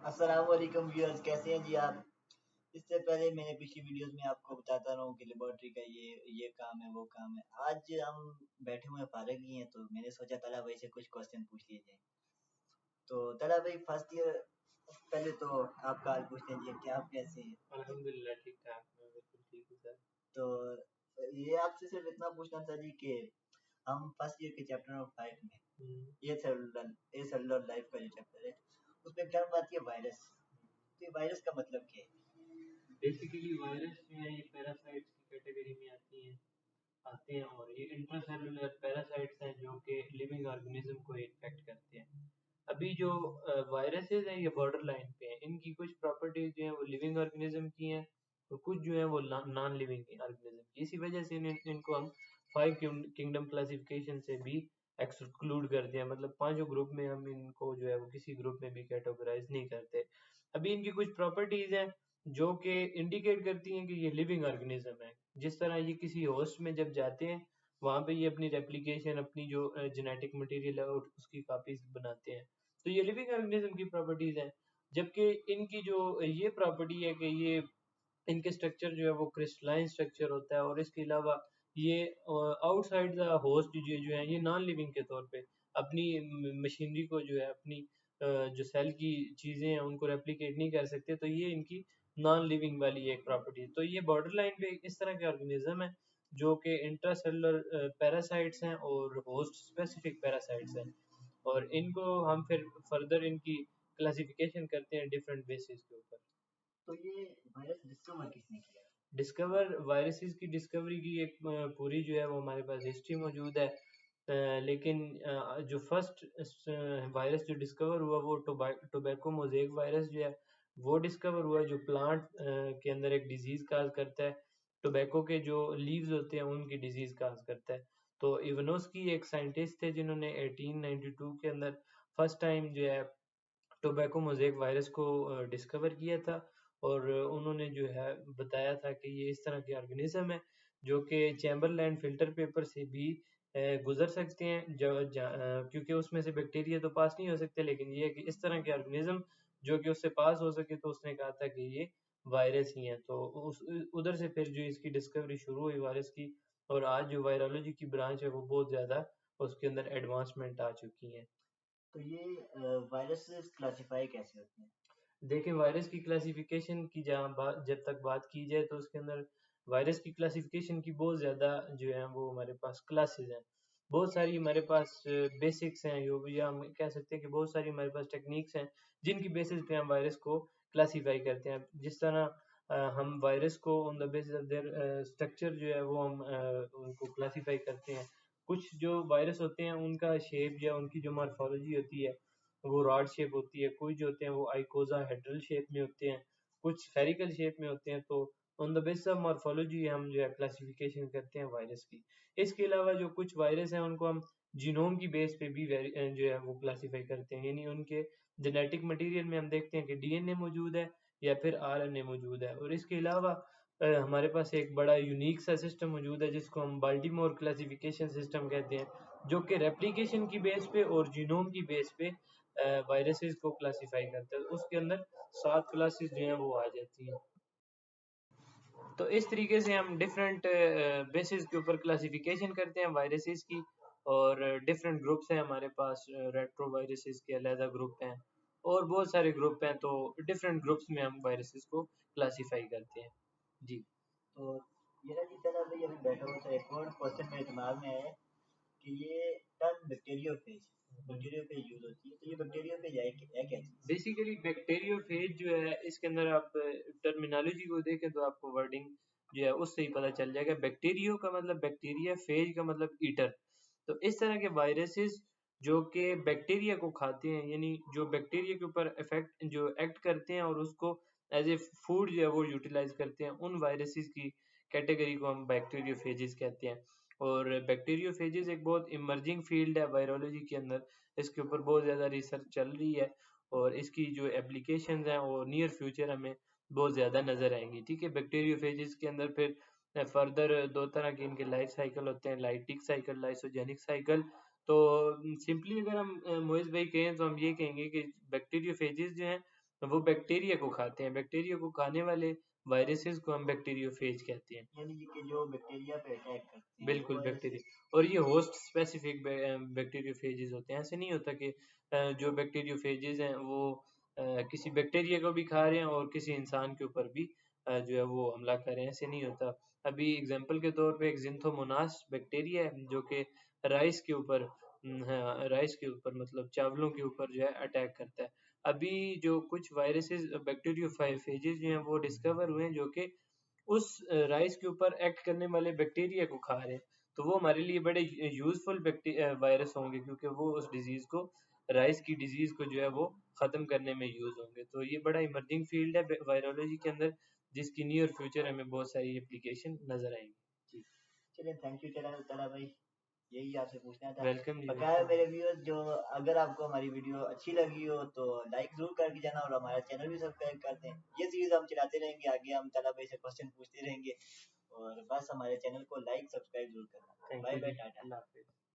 अस्सलाम वालेकुम व्यूअर्स, कैसे हैं जी आप। इससे पहले मैंने पिछली वीडियोस में आपको बताता रहा हूँ कि लेबोरेटरी का ये काम है वो काम है। आज हम बैठे हुए फारग ही हैं तो मैंने सोचा तला भाई से कुछ क्वेश्चन पूछ लिए जाए। तो तला भाई फर्स्ट ईयर, पहले तो आपका हाल पूछ लीजिए कि आप कैसे हैं। अल्हम्दुलिल्लाह ठीक ठाक, मैं बिल्कुल ठीक हूँ सर। तो ये आपसे सिर्फ इतना पूछना था जी कि हम फर्स्ट ईयर के चैप्टर नंबर 5 में ये सेलुलर लाइफ का जो चैप्टर है उसमें टर्म आती है वायरस। तो ये वायरस का मतलब क्या है। बेसिकली वायरस जो है ये पैरासाइट्स की कैटेगरी में आते हैं और ये इंट्रासेलुलर पैरासाइट्स हैं जो कि लिविंग ऑर्गेनिज्म को इन्फेक्ट करते हैं। अभी जो वायरसेस हैं ये बॉर्डर लाइन पे हैं, इनकी कुछ प्रॉपर्टीज जो हैं वो लिविंग ऑर्गेनिज्म की हैं और कुछ जो है वो नॉन लिविंग ऑर्गेनिज्म की। इसी वजह से इनको हम फाइव किंगडम क्लासिफिकेशन से भी एक्सक्लूड कर दिया, मतलब पांचों ग्रुप में हम इनको जो है वो किसी ग्रुप में भी कैटेगराइज नहीं करते। अभी इनकी कुछ प्रॉपर्टीज हैं जो कि इंडिकेट करती हैं कि ये लिविंग ऑर्गेनिज्म है। जिस तरह ये किसी होस्ट में जब जाते हैं वहां पे ये अपनी रेप्लिकेशन, अपनी जो जेनेटिक मटेरियल है उसकी कापीज बनाते हैं। तो ये लिविंग ऑर्गेनिज्म की प्रॉपर्टीज हैं। जबकि इनकी जो ये प्रॉपर्टी है कि ये इनके स्ट्रक्चर जो है वो क्रिस्टलाइन स्ट्रक्चर होता है और इसके अलावा ये आउटसाइड द होस्ट जो है ये नॉन लिविंग के तौर पे अपनी मशीनरी को जो है अपनी जो सेल की चीज़ें हैं उनको रेप्लिकेट नहीं कर सकते। तो ये इनकी नॉन लिविंग वाली एक प्रॉपर्टी है। तो ये बॉर्डर लाइन पे इस तरह के ऑर्गेनिज्म है जो कि इंट्रासेलुलर पैरासाइट्स हैं और होस्ट स्पेसिफिक पैरासाइट्स हैं, और इनको हम फिर फर्दर इनकी क्लासिफिकेशन करते हैं डिफरेंट बेसिस के ऊपर। तो ये वायरस डिस्कवर किसने किया। डिस्कवर वायरसेस की डिस्कवरी की एक पूरी जो है वो हमारे पास हिस्ट्री मौजूद है। लेकिन जो फर्स्ट वायरस जो डिस्कवर हुआ वो टोबैको मोज़ेक वायरस जो है वो डिस्कवर हुआ, जो प्लांट के अंदर एक डिजीज काज करता है। टोबैको के जो लीव्स होते हैं उनकी डिजीज काज करता है। तो इवनोस्की एक साइंटिस्ट थे जिन्होंने 1892 के अंदर फर्स्ट टाइम जो है टोबैको मोज़ेक वायरस को डिस्कवर किया था। और उन्होंने जो है बताया था कि ये इस तरह के ऑर्गेनिज्म है जो कि चैम्बरलैंड फिल्टर पेपर से भी गुजर सकते हैं, क्योंकि उसमें से बैक्टीरिया तो पास नहीं हो सकते, लेकिन ये है कि इस तरह के ऑर्गेनिज्म जो कि उससे पास हो सके, तो उसने कहा था कि ये वायरस ही है। तो उस उधर से फिर जो इसकी डिस्कवरी शुरू हुई वायरस की, और आज जो वायरोलॉजी की ब्रांच है वो बहुत ज़्यादा उसके अंदर एडवांसमेंट आ चुकी है। तो ये वायरसेस क्लासिफाई कैसे होते हैं। देखें, वायरस की क्लासिफिकेशन की जहाँ बात जब तक बात की जाए तो उसके अंदर वायरस की क्लासिफिकेशन की बहुत ज़्यादा जो है वो हमारे पास क्लासेस हैं। बहुत सारी हमारे पास बेसिक्स हैं, या हम कह सकते हैं कि बहुत सारी हमारे पास टेक्निक्स हैं जिनकी बेसिस पे हम वायरस को क्लासिफाई करते हैं। जिस तरह हम वायरस को on the basis of their structure जो है वो हम उनको क्लासिफाई करते हैं। कुछ जो वायरस होते हैं उनका शेप या उनकी जो मॉर्फोलॉजी होती है वो रॉड शेप होती है, कुछ जो होते हैं वो आइकोसाहेड्रल शेप में होते हैं, कुछ स्फेरिकल शेप में होते हैं। तो on the basis of morphology हम जो है क्लासिफिकेशन करते हैं वायरस की। इसके अलावा जो कुछ वायरस हैं उनको हम जीनोम की बेस पे भी जो है वो क्लासिफाई करते हैं, यानी उनके जेनेटिक मटेरियल में हम देखते हैं कि डीएनए मौजूद है या फिर आरएनए मौजूद है। और इसके अलावा हमारे पास एक बड़ा यूनिक सा सिस्टम मौजूद है जिसको हम बाल्टीमोर क्लासिफिकेशन सिस्टम कहते हैं, जो कि रेप्लिकेशन की बेस पे और जीनोम की बेस पे वायरसेस को क्लासिफाई करता है। उसके अंदर 7 क्लासेस जो हैं वो आ जाती हैं। तो इस तरीके से हम डिफरेंट बेसिस के ऊपर क्लासिफिकेशन करते हैं वायरसेस की। और डिफरेंट ग्रुप्स हैं हमारे पास, रेट्रो वायरसेस के अलग ग्रुप हैं और बहुत सारे ग्रुप हैं। तो डिफरेंट ग्रुप्स में हम वायरसेस को क्लासिफाई करते हैं। जी। तो ये ना जिस तरह भाई अभी बैठा हुआ था एक और क्वेश्चन मेरे दिमाग में है कि ये टर्म बैक्टीरियोफेज बैक्टीरियोफेज यूज होती है। तो ये बैक्टीरियोफेज है क्या चीज। बेसिकली बैक्टीरियोफेज जो है इसके अंदर आप टर्मिनोलॉजी को देखें तो आपको वर्डिंग जो है उससे ही पता चल जाएगा। बैक्टीरियो का मतलब बैक्टीरिया, फेज का मतलब ईटर। तो इस तरह के वायरसेस जो कि बैक्टीरिया को खाते हैं, यानी जो बैक्टीरिया के ऊपर इफेक्ट जो एक्ट करते हैं और उसको एज ए फूड जो है वो यूटिलाइज करते हैं, उन वायरसेस की कैटेगरी को हम बैक्टीरियोफेजेस कहते हैं। और बैक्टीरियोफेजेस एक बहुत इमर्जिंग फील्ड है वायरोलॉजी के अंदर। इसके ऊपर बहुत ज़्यादा रिसर्च चल रही है और इसकी जो एप्लीकेशंस हैं वो नियर फ्यूचर हमें बहुत ज़्यादा नज़र आएंगी। ठीक है, बैक्टीरियोफेजेस के अंदर फिर फर्दर दो तरह के इनके लाइफ साइकिल होते हैं, लाइटिक साइकिल, लाइसोजेनिक साइकिल। तो सिंपली अगर हम मोइज भाई कहें तो हम ये कहेंगे कि बैक्टीरियोफेजेस जो हैं वो बैक्टीरिया को खाते हैं। बैक्टीरिया को खाने वाले वायरसेस को हम बैक्टीरियोफेज कहते हैं। यानी कि जो बैक्टीरिया पे अटैक करते हैं वो बिल्कुल वायरसेस। बैक्टीरिया, और ये होस्ट स्पेसिफिक बैक्टीरियोफेजेस होते हैं। ऐसे नहीं होता कि जो बैक्टीरियोफेजेस हैं वो किसी बैक्टीरिया को भी खा रहे हैं और किसी इंसान के ऊपर भी जो है वो हमला कर रहे हैं, ऐसे नहीं होता। अभी एग्जांपल के तौर पे एक जिंथोमोनास बैक्टीरिया है जो कि राइस के ऊपर हाँ, राइस के ऊपर मतलब चावलों के ऊपर जो है अटैक करता है। अभी जो कुछ वायरसेस बैक्टीरियोफेजेस जो हैं वो डिस्कवर हुए हैं जो कि उस राइस के ऊपर एक्ट करने वाले बैक्टीरिया को खा रहे हैं। तो वो हमारे लिए बड़े यूजफुल वायरस होंगे क्योंकि वो उस डिजीज को, राइस की डिजीज को जो है वो खत्म करने में यूज होंगे। तो ये बड़ा इमर्जिंग फील्ड है वायरोलॉजी के अंदर, जिसकी नियर फ्यूचर हमें बहुत सारी एप्लीकेशन नजर आएंगी। जी, चलिए, थैंक यू तला भाई, यही आपसे पूछना था। वेलकम जी, बकाया वेलकम। मेरे व्यूअर्स, जो अगर आपको हमारी वीडियो अच्छी लगी हो तो लाइक जरूर करके जाना और हमारा चैनल भी सब्सक्राइब कर दें। ये सीरीज हम चलाते रहेंगे आगे, हम तला भाई से क्वेश्चन पूछते रहेंगे। और बस हमारे चैनल को लाइक सब्सक्राइब जरूर करना। थैंक बाय यू बाय, जी, टाटा। अल्लाह हाफिज।